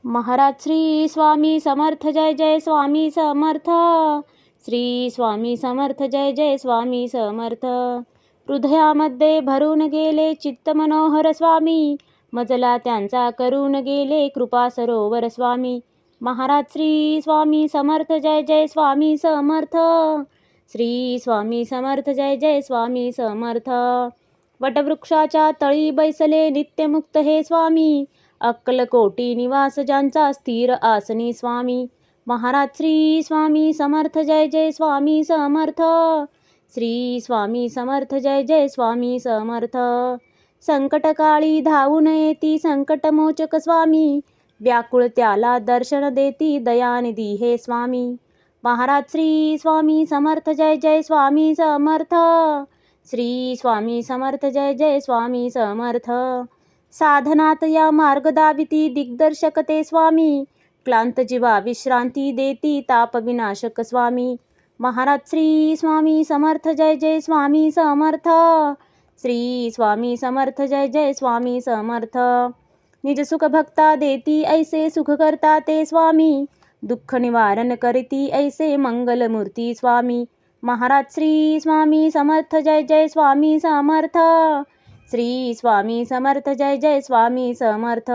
महाराज श्री स्वामी समर्थ, जय जय स्वामी समर्थ. श्री स्वामी समर्थ, जय जय स्वामी समर्थ. हृदयामध्ये भरून गेले चित्त मनोहर स्वामी, मजला त्यांचा करून गेले कृपा सरोवर स्वामी. महाराज श्री स्वामी समर्थ, जय जय स्वामी समर्थ. श्री स्वामी समर्थ, जय जय स्वामी समर्थ. वटवृक्षाच्या तळी बैसले नित्यमुक्त हे स्वामी, अक्कलकोटी निवास ज्यांचा स्थिर आसनी स्वामी. महाराज श्री स्वामी समर्थ, जय जय स्वामी समर्थ. श्री स्वामी समर्थ, जय जय स्वामी समर्थ. संकटकाळी धावून येती संकटमोचक स्वामी, व्याकुळ त्याला दर्शन देती दयानिधी हे स्वामी. महाराज श्री स्वामी समर्थ, जय जय स्वामी समर्थ. श्री स्वामी समर्थ, जय जय स्वामी समर्थ. साधनात या मार्ग दाविती दिग्दर्शक ते स्वामी, क्लांत जीवा विश्रांती देती ताप विनाशक स्वामी. महाराज श्री स्वामी समर्थ, जय जय स्वामी समर्थ. श्री स्वामी समर्थ, जय जय स्वामी समर्थ. निज सुख भक्ता देती ऐसे सुख करता ते स्वामी, दुःख निवारण करती ऐसे मंगलमूर्ती स्वामी. महाराज श्री स्वामी समर्थ, जय जय स्वामी समर्थ. श्री स्वामी समर्थ, जय जय स्वामी समर्थ.